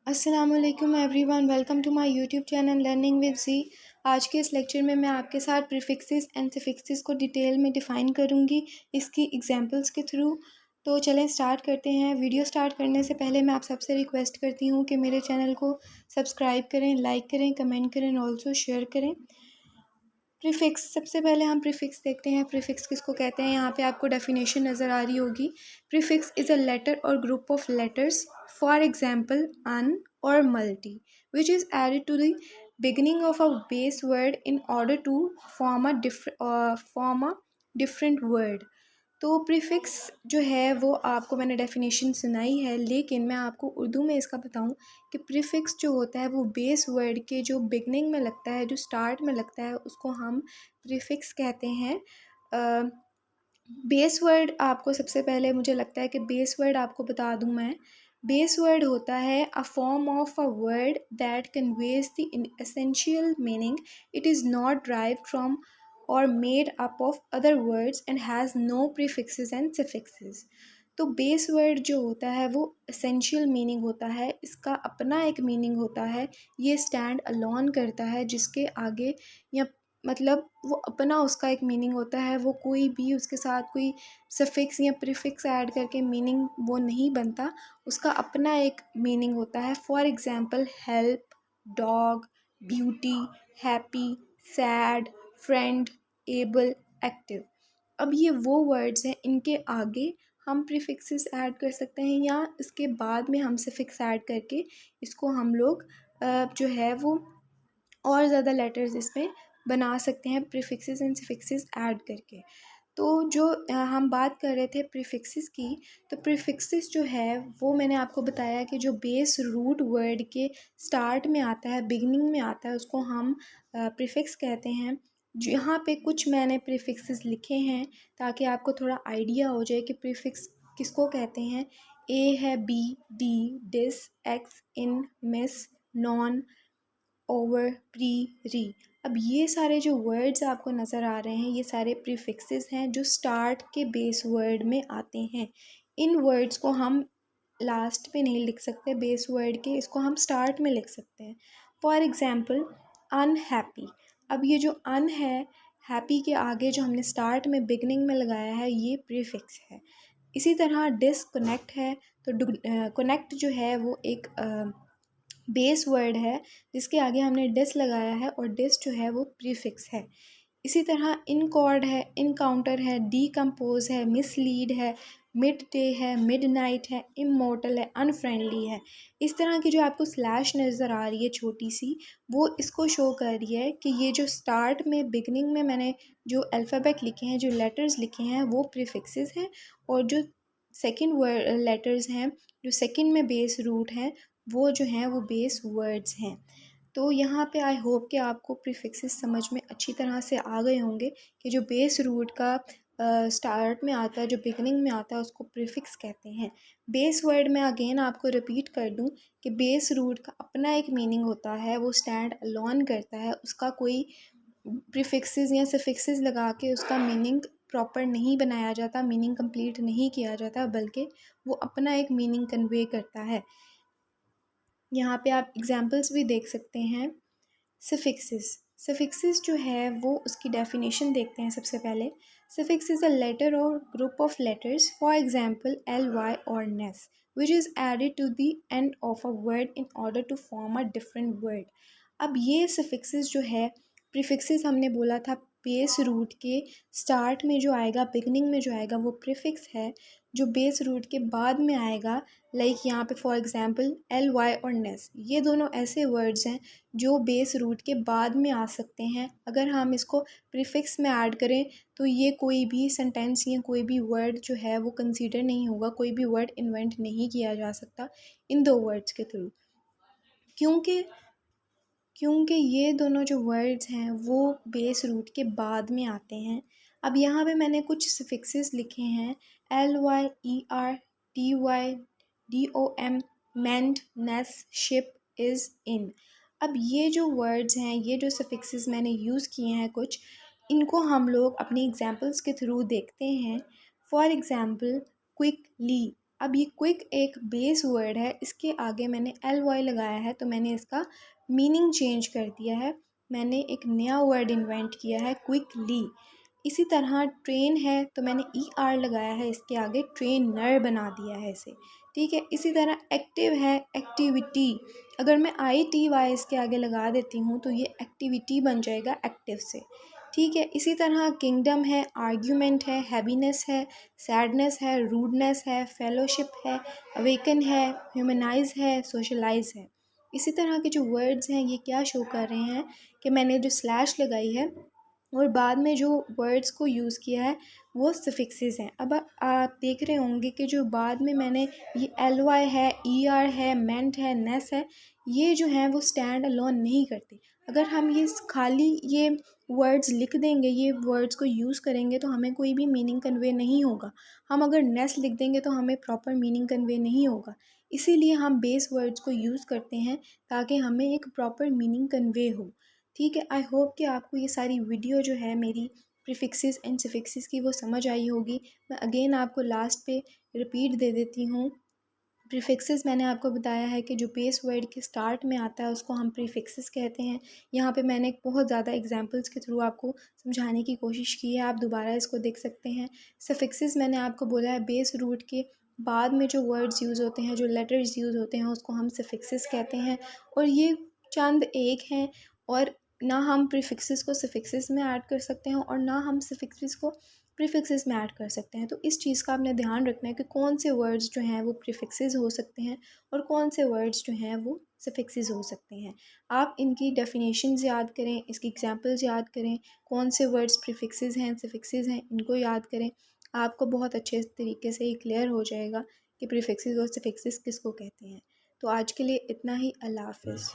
अस्सलामुअलैकुम everyone, welcome to my YouTube channel learning with Zee. आज के इस लेक्चर में मैं आपके साथ प्रीफिक्सेस एंड सफिक्सेस को डिटेल में डिफ़ाइन करूंगी इसकी एग्जांपल्स के थ्रू। तो चलें स्टार्ट करते हैं। वीडियो स्टार्ट करने से पहले मैं आप सबसे रिक्वेस्ट करती हूँ कि मेरे चैनल को सब्सक्राइब करें, लाइक करें, कमेंट करें और ऑल्सो शेयर करें। प्रीफिक्स, सबसे पहले हम प्रीफिक्स देखते हैं। प्रीफिक्स किसको कहते हैं? यहाँ पे आपको डेफिनेशन नज़र आ रही होगी। Prefix is a letter or group of letters, for example un or multi, which is added to the beginning of a base word in order to form a different word. तो prefix जो है वो आपको मैंने definition सुनाई है, लेकिन मैं आपको उर्दू में इसका बताऊं कि प्रीफिक्स जो होता है वो बेस वर्ड के जो बिगनिंग में लगता है, जो स्टार्ट में लगता है, उसको हम प्रीफिक्स कहते हैं। बेस वर्ड आपको सबसे पहले मुझे लगता है कि बेस वर्ड आपको बता दूं मैं। बेस वर्ड होता है a form of a word that conveys the essential meaning. It is not derived from or made up of other words and has no prefixes and suffixes. तो base word जो होता है वो essential meaning होता है, इसका अपना एक मीनिंग होता है, ये स्टैंड अलोन करता है, जिसके आगे या मतलब वो अपना उसका एक मीनिंग होता है। वो कोई भी उसके साथ कोई सफिक्स या प्रीफिक्स ऐड करके मीनिंग वो नहीं बनता, उसका अपना एक मीनिंग होता है। For example help, dog, beauty, happy, sad, friend, able, active. अब ये वो वर्ड्स हैं, इनके आगे हम प्रीफिक्सेस ऐड कर सकते हैं या इसके बाद में हम सफिक्स ऐड करके इसको हम लोग जो है वो और ज़्यादा लेटर्स इसमें बना सकते हैं प्रीफिक्सेस एंड सफिक्सेस ऐड करके। तो जो हम बात कर रहे थे प्रीफिक्सेस की, तो प्रीफिक्सेस जो है वो मैंने आपको बताया कि जो बेस रूट वर्ड के स्टार्ट में आता है, बिगिनिंग में आता है, उसको हम प्रीफिक्स कहते हैं। जो यहाँ पे कुछ मैंने प्रीफिक्सेस लिखे हैं ताकि आपको थोड़ा आइडिया हो जाए कि प्रीफिक्स किसको कहते हैं। ए है बी, डी, डिस, एक्स, इन, मिस, नॉन, ओवर, प्री, री। अब ये सारे जो वर्ड्स आपको नज़र आ रहे हैं, ये सारे प्रीफिक्सेस हैं जो स्टार्ट के बेस वर्ड में आते हैं। इन वर्ड्स को हम लास्ट पे नहीं लिख सकते बेस वर्ड के, इसको हम स्टार्ट में लिख सकते हैं। For example unhappy. अब ये जो अन है, हैप्पी के आगे जो हमने स्टार्ट में बिगनिंग में लगाया है, ये प्रीफिक्स है। इसी तरह डिसकनेक्ट है, तो कनेक्ट जो है वो एक बेस वर्ड है जिसके आगे हमने डिस लगाया है और डिस जो है वो प्रीफिक्स है। इसी तरह इनकॉर्ड है, इनकाउंटर है, डीकम्पोज है, मिसलीड है, मिड डे है, मिड नाइट है, इमोर्टल है, अनफ्रेंडली है। इस तरह की जो आपको स्लैश नज़र आ रही है छोटी सी, वो इसको शो कर रही है कि ये जो स्टार्ट में बिगनिंग में मैंने जो अल्फ़ाबेट लिखे हैं, जो लेटर्स लिखे हैं, वो प्रीफिक्सेस हैं। और जो सेकंड वर्ड लेटर्स हैं, जो सेकंड में बेस रूट हैं, वो जो हैं वो बेस वर्ड्स हैं। तो यहाँ पे आई होप कि आपको प्रीफिक्सेस समझ में अच्छी तरह से आ गए होंगे कि जो बेस रूट का स्टार्ट में आता है, जो बिगनिंग में आता है, उसको प्रीफिक्स कहते हैं। बेस वर्ड में अगेन आपको रिपीट कर दूं कि बेस रूट का अपना एक मीनिंग होता है, वो स्टैंड अलोन करता है, उसका कोई प्रीफिक्सेस या सफिक्सेस लगा के उसका मीनिंग प्रॉपर नहीं बनाया जाता, मीनिंग कंप्लीट नहीं किया जाता, बल्कि वो अपना एक मीनिंग कन्वे करता है। यहाँ पे आप एग्जाम्पल्स भी देख सकते हैं। सफिक्सेस, सफिक्सेस जो है वो उसकी डेफिनेशन देखते हैं सबसे पहले। Suffix is a letter or group of letters, for example L, Y or ness, which is added to the end of a word in order to form a different word. अब ये suffixes जो है, prefixes हमने बोला था base root के start में जो आएगा, बिगनिंग में जो आएगा, वो प्रीफिक्स है। जो बेस रूट के बाद में आएगा, लाइक यहाँ पे for example L, Y or नेस, ये दोनों ऐसे वर्ड्स हैं जो बेस रूट के बाद में आ सकते हैं। अगर हम इसको प्रीफिक्स में ऐड करें तो ये कोई भी सेंटेंस या कोई भी वर्ड जो है वो कंसीडर नहीं होगा, कोई भी वर्ड इन्वेंट नहीं किया जा सकता इन दो वर्ड्स के थ्रू, क्योंकि क्योंकि ये दोनों जो वर्ड्स हैं वो बेस रूट के बाद में आते हैं। अब यहाँ पे मैंने कुछ सफिक्सेस लिखे हैं। L, Y, E, R, T, Y, D, O, M, ment, ness, ship, is, in. अब ये जो वर्ड्स हैं, ये जो सफिक्सेस मैंने यूज़ किए हैं कुछ, इनको हम लोग अपनी एग्जांपल्स के थ्रू देखते हैं। For example quickly. अब ये क्विक एक बेस वर्ड है, इसके आगे मैंने एल वाई लगाया है तो मैंने इसका मीनिंग चेंज कर दिया है, मैंने एक नया वर्ड इन्वेंट किया है क्विकली। इसी तरह ट्रेन है तो मैंने ई आर लगाया है, इसके आगे ट्रेनर बना दिया है इसे, ठीक है। इसी तरह एक्टिव है एक्टिविटी, अगर मैं आई टी वाई इसके आगे लगा देती हूँ तो ये एक्टिविटी बन जाएगा एक्टिव से, ठीक है। इसी तरह किंगडम है, आर्ग्यूमेंट है, हैवीनेस है, सैडनेस है, रूडनेस है, फेलोशिप है, अवेकन है, ह्यूमनाइज है, सोशलाइज है। इसी तरह के जो वर्ड्स हैं ये क्या शो कर रहे हैं कि मैंने जो स्लैश लगाई है और बाद में जो वर्ड्स को यूज़ किया है वो सफिक्सेस हैं। अब आप देख रहे होंगे कि जो बाद में मैंने ये एल वाई है, ई आर है, मेंट है, नेस है, ये जो हैं वो स्टैंड अलोन नहीं करते। अगर हम ये खाली ये वर्ड्स लिख देंगे, ये वर्ड्स को यूज़ करेंगे तो हमें कोई भी मीनिंग कन्वे नहीं होगा। हम अगर नेस लिख देंगे तो हमें प्रॉपर मीनिंग कन्वे नहीं होगा। इसीलिए हम बेस वर्ड्स को यूज़ करते हैं ताकि हमें एक प्रॉपर मीनिंग कन्वे हो, ठीक है। आई होप कि आपको ये सारी वीडियो जो है मेरी प्रीफिक्सेस एंड सफिक्सेस की वो समझ आई होगी। मैं अगेन आपको लास्ट पे रिपीट दे देती हूँ। प्रीफिक्सेस मैंने आपको बताया है कि जो बेस वर्ड के स्टार्ट में आता है उसको हम प्रीफिक्सेस कहते हैं। यहाँ पे मैंने बहुत ज़्यादा एग्जांपल्स के थ्रू आपको समझाने की कोशिश की है, आप दोबारा इसको देख सकते हैं। सफिक्सेस मैंने आपको बोला है बेस रूट के बाद में जो वर्ड्स यूज़ होते हैं, जो लेटर्स यूज़ होते हैं उसको हम सफिक्सेस कहते हैं। और ये चंद एक हैं, और ना हम प्रीफिक्सेस को सफिक्सेस में ऐड कर सकते हैं और ना हम सफिक्सेस को प्रीफिक्सेस में ऐड कर सकते हैं। तो इस चीज़ का आपने ध्यान रखना है कि कौन से वर्ड्स जो हैं वो प्रीफिक्सेस हो सकते हैं और कौन से वर्ड्स जो हैं वो सफिक्सेस हो सकते हैं। आप इनकी डेफिनेशंस याद करें, इसकी एग्जांपल्स याद करें, कौन से वर्ड्स प्रीफिक्सेस हैं, सफिक्सेस हैं, इनको याद करें। आपको बहुत अच्छे तरीके से ये क्लियर हो जाएगा कि प्रीफिक्सेस और सफिक्सेस किसको कहते हैं। तो आज के लिए इतना ही। अल्लाह हाफ़िज़।